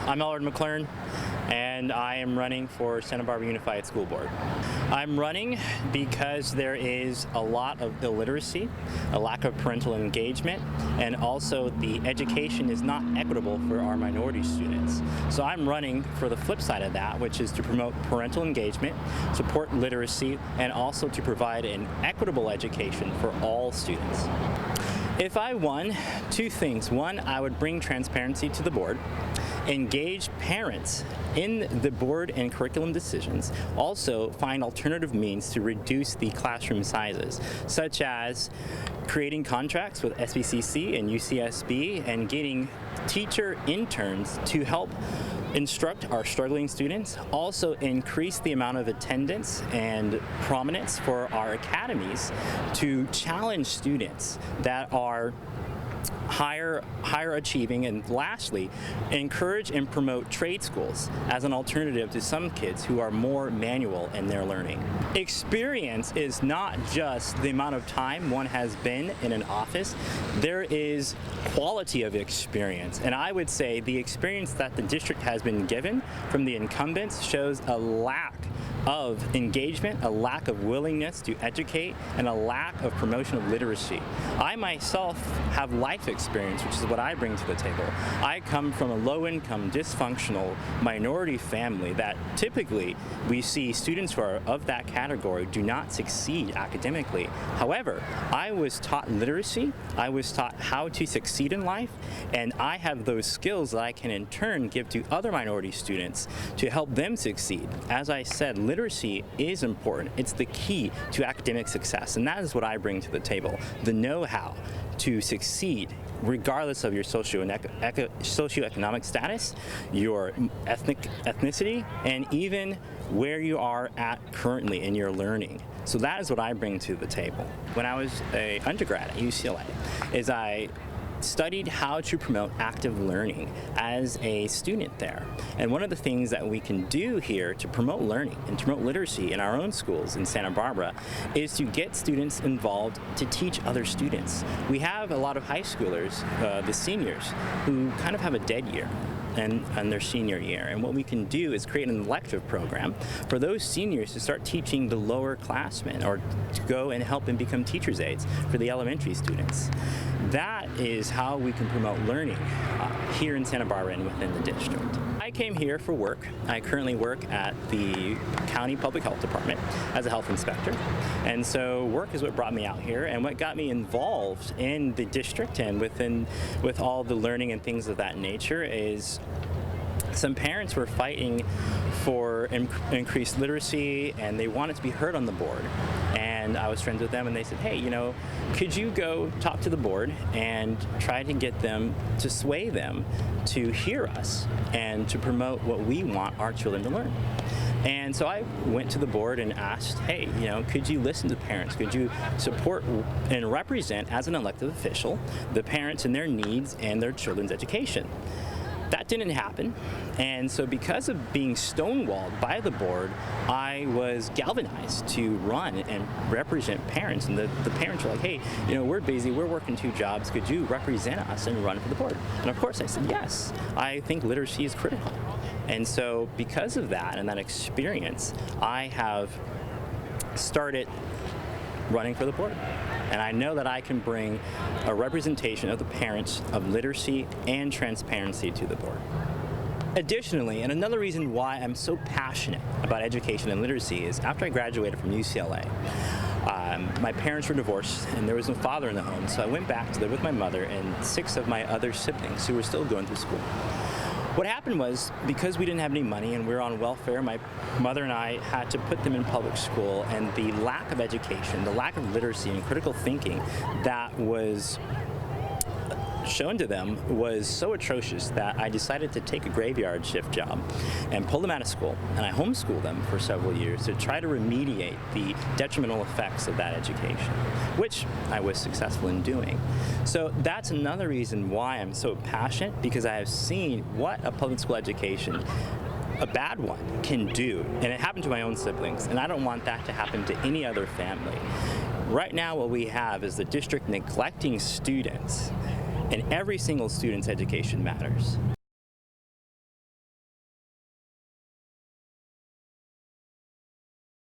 I'm Elrawd MacLearn, and I am running for Santa Barbara Unified School Board. I'm running because there is a lot of illiteracy, a lack of parental engagement, and also the education is not equitable for our minority students. So I'm running for the flip side of that, which is to promote parental engagement, support literacy, and also to provide an equitable education for all students. If I won, two things. One, I would bring transparency to the board, engage parents in the board and curriculum decisions, also find alternative means to reduce the classroom sizes, such as creating contracts with SBCC and UCSB and getting teacher interns to help instruct our struggling students, also increase the amount of attendance and prominence for our academies to challenge students that are higher achieving, and lastly, encourage and promote trade schools as an alternative to some kids who are more manual in their learning. Experience is not just the amount of time one has been in an office. There is quality of experience, and I would say the experience that the district has been given from the incumbents shows a lack of engagement, a lack of willingness to educate, and a lack of promotion of literacy. I myself have life experience, which is what I bring to the table. I come from a low-income, dysfunctional minority family that typically we see students who are of that category do not succeed academically. However, I was taught literacy, I was taught how to succeed in life, and I have those skills that I can in turn give to other minority students to help them succeed. As I said, literacy is important. It's the key to academic success, and that is what I bring to the table. The know-how to succeed regardless of your socioeconomic status, your ethnicity, and even where you are at currently in your learning. So that is what I bring to the table. When I was an undergrad at UCLA, I studied how to promote active learning as a student there. And one of the things that we can do here to promote learning and to promote literacy in our own schools in Santa Barbara is to get students involved to teach other students. We have a lot of high schoolers, the seniors, who kind of have a dead year in their senior year. And what we can do is create an elective program for those seniors to start teaching the lower classmen, or to go and help them become teacher's aides for the elementary students. That is how we can promote learning here in Santa Barbara and within the district. I came here for work. I currently work at the County Public Health Department as a health inspector. And so work is what brought me out here, and what got me involved in the district and with all the learning and things of that nature is some parents were fighting for increased literacy, and they wanted to be heard on the board. And I was friends with them, and they said, hey, you know, could you go talk to the board and try to get them to sway them to hear us and to promote what we want our children to learn? And so I went to the board and asked, hey, you know, could you listen to parents? Could you support and represent, as an elected official, the parents and their needs and their children's education? That didn't happen, and so because of being stonewalled by the board, I was galvanized to run and represent parents, and the parents were like, hey, you know, we're busy, we're working 2 jobs, could you represent us and run for the board? And of course I said yes. I think literacy is critical. And so because of that and that experience, I have started running for the board. And I know that I can bring a representation of the parents of literacy and transparency to the board. Additionally, and another reason why I'm so passionate about education and literacy is after I graduated from UCLA, my parents were divorced and there was no father in the home, so I went back to live with my mother and 6 of my other siblings who were still going through school. What happened was, because we didn't have any money and we were on welfare, my mother and I had to put them in public school, and the lack of education, the lack of literacy and critical thinking that was shown to them was so atrocious that I decided to take a graveyard shift job and pull them out of school, and I homeschooled them for several years to try to remediate the detrimental effects of that education, which I was successful in doing. So that's another reason why I'm so passionate, because I have seen what a public school education, a bad one, can do, and it happened to my own siblings, and I don't want that to happen to any other family. Right now what we have is the district neglecting students, and every single student's education matters.